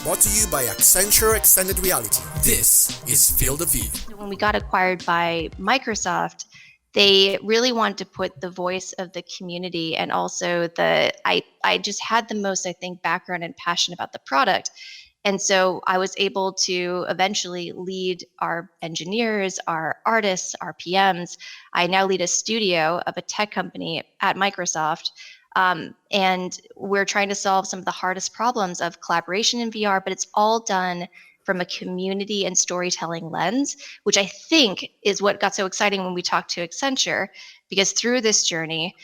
Brought to you by Accenture Extended Reality. This is Field of View. When we got acquired by Microsoft, they really wanted to put the voice of the community and also I just had the most, I think, background and passion about the product. And so I was able to eventually lead our engineers, our artists, our PMs. I now lead a studio of a tech company at Microsoft. And we're trying to solve some of the hardest problems of collaboration in VR, but it's all done from a community and storytelling lens, which I think is what got so exciting when we talked to Accenture, because through this journey,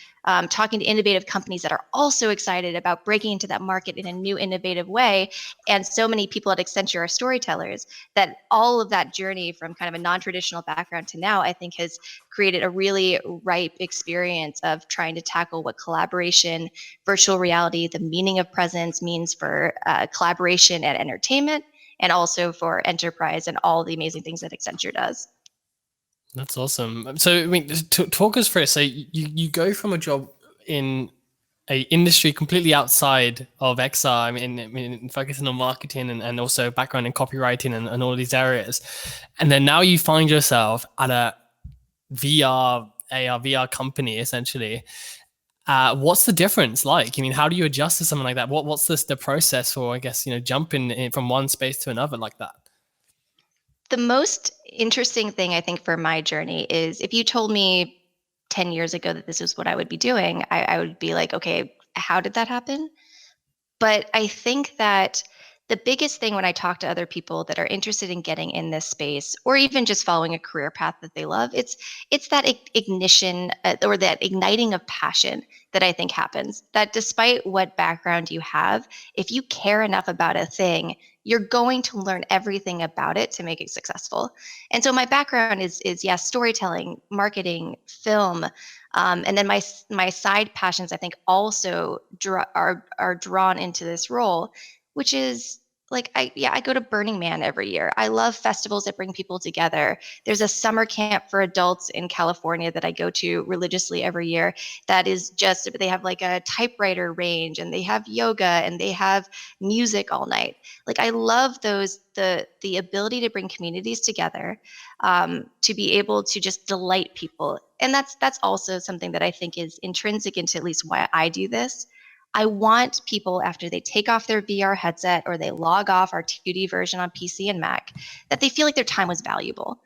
talking to innovative companies that are also excited about breaking into that market in a new, innovative way. And so many people at Accenture are storytellers that all of that journey from kind of a non-traditional background to now, I think has created a really ripe experience of trying to tackle what collaboration, virtual reality, the meaning of presence means for collaboration and entertainment, and also for enterprise and all the amazing things that Accenture does. That's awesome. So, I mean, talk us through it. So you go from a job in a industry completely outside of XR, I mean focusing on marketing and also background in copywriting and all these areas. And then now you find yourself at a VR company, essentially. What's the difference like? I mean, how do you adjust to something like that? What's the process for, I guess, jumping from one space to another like that? The most interesting thing I think for my journey is if you told me 10 years ago that this is what I would be doing, I would be like, okay, how did that happen? But I think that the biggest thing when I talk to other people that are interested in getting in this space or even just following a career path that they love, it's that ignition or that igniting of passion that I think happens. That despite what background you have, if you care enough about a thing, you're going to learn everything about it to make it successful. And so my background is yes, storytelling, marketing, film, and then my side passions, I think, also are drawn into this role, which is like I go to Burning Man every year. I love festivals that bring people together. There's a summer camp for adults in California that I go to religiously every year. That is just they have like a typewriter range and they have yoga and they have music all night. Like I love the ability to bring communities together, to be able to just delight people. And that's also something that I think is intrinsic into at least why I do this. I want people, after they take off their VR headset or they log off our 2D version on PC and Mac, that they feel like their time was valuable.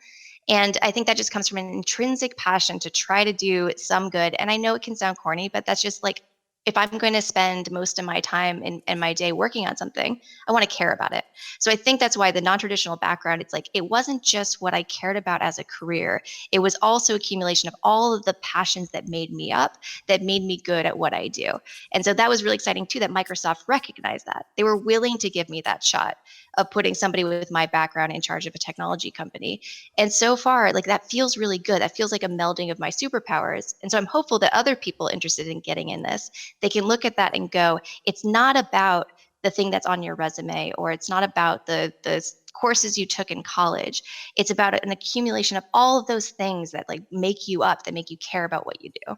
And I think that just comes from an intrinsic passion to try to do some good. And I know it can sound corny, but that's just like, if I'm going to spend most of my time in my day working on something, I want to care about it. So I think that's why the non-traditional background, it's like, it wasn't just what I cared about as a career. It was also accumulation of all of the passions that made me up, that made me good at what I do. And so that was really exciting too, that Microsoft recognized that. They were willing to give me that shot of putting somebody with my background in charge of a technology company. And so far, like that feels really good. That feels like a melding of my superpowers. And so I'm hopeful that other people interested in getting in this, they can look at that and go, it's not about the thing that's on your resume, or it's not about the courses you took in college. It's about an accumulation of all of those things that like make you up, that make you care about what you do.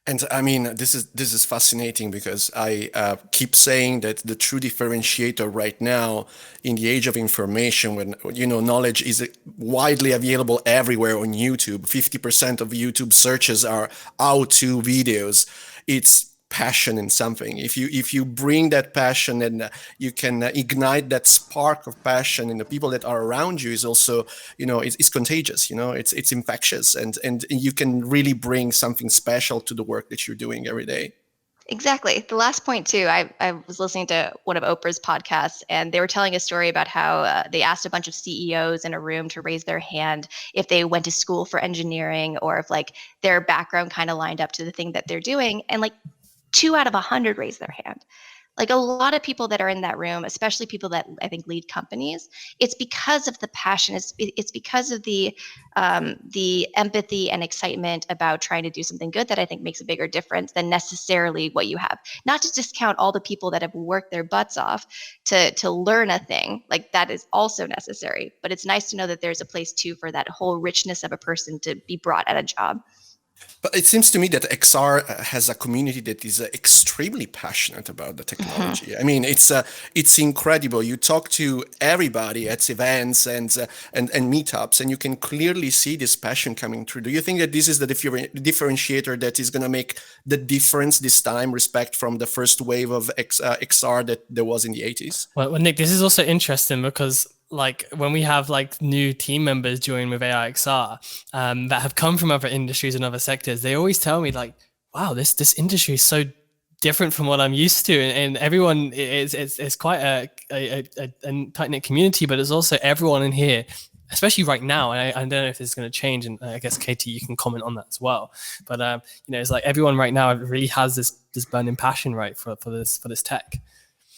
And I mean, this is fascinating because I keep saying that the true differentiator right now in the age of information, when knowledge is widely available everywhere on YouTube, 50% of YouTube searches are how-to videos. It's passion in something. If you bring that passion and you can ignite that spark of passion in the people that are around you, is also it's contagious. It's infectious, and you can really bring something special to the work that you're doing every day. Exactly. The last point too, I was listening to one of Oprah's podcasts, and they were telling a story about how they asked a bunch of CEOs in a room to raise their hand if they went to school for engineering or if like their background kind of lined up to the thing that they're doing. And like 2 out of 100 raise their hand. Like a lot of people that are in that room, especially people that I think lead companies, it's because of the passion. It's because of the empathy and excitement about trying to do something good that I think makes a bigger difference than necessarily what you have. Not to discount all the people that have worked their butts off to learn a thing, like that is also necessary. But it's nice to know that there's a place too for that whole richness of a person to be brought at a job. But it seems to me that XR has a community that is extremely passionate about the Mhm. technology. I mean, it's incredible. You talk to everybody at events and meetups, and you can clearly see this passion coming through. Do you think that this is the differentiator that is going to make the difference this time, respect from the first wave of XR that there was in the 80s? Well, Nick, this is also interesting because like when we have like new team members join with AIXR that have come from other industries and other sectors, they always tell me like, "Wow, this industry is so different from what I'm used to," and everyone is it's quite a tight knit community, but it's also everyone in here. Especially right now, and I don't know if this is going to change, and I guess Katie, you can comment on that as well. But it's like everyone right now really has this burning passion, right, for this tech.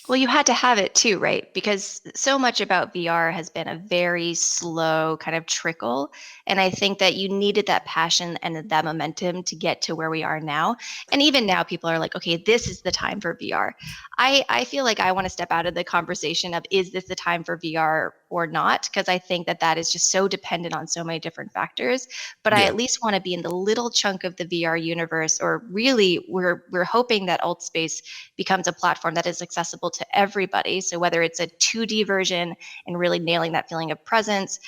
Well, you had to have it too, right? Because so much about VR has been a very slow kind of trickle. And I think that you needed that passion and that momentum to get to where we are now. And even now, people are like, okay, this is the time for VR. I feel like I want to step out of the conversation of is this the time for VR or not? Because I think that that is just so dependent on so many different factors. But I Yeah. at least want to be in the little chunk of the VR universe, or really, we're hoping that AltSpace becomes a platform that is accessible to everybody. So whether it's a 2D version and really nailing that feeling of presence,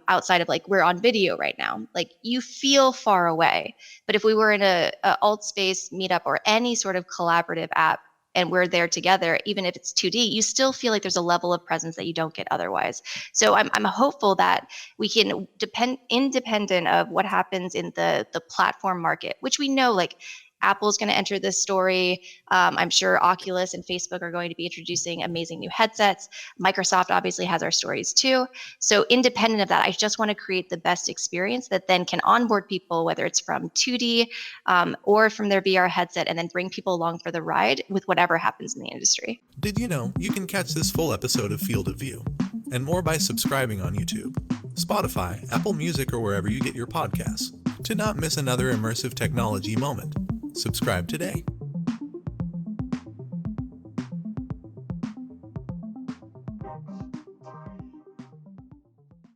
outside of like we're on video right now, like you feel far away. But if we were in a alt space meetup or any sort of collaborative app, and we're there together, even if it's 2D, you still feel like there's a level of presence that you don't get otherwise. So I'm hopeful that we can depend independent of what happens in the platform market, which we know like Apple's going to enter this story. I'm sure Oculus and Facebook are going to be introducing amazing new headsets. Microsoft obviously has our stories too. So independent of that, I just want to create the best experience that then can onboard people, whether it's from 2D or from their VR headset, and then bring people along for the ride with whatever happens in the industry. Did you know you can catch this full episode of Field of View and more by subscribing on YouTube, Spotify, Apple Music, or wherever you get your podcasts to not miss another immersive technology moment? Subscribe today.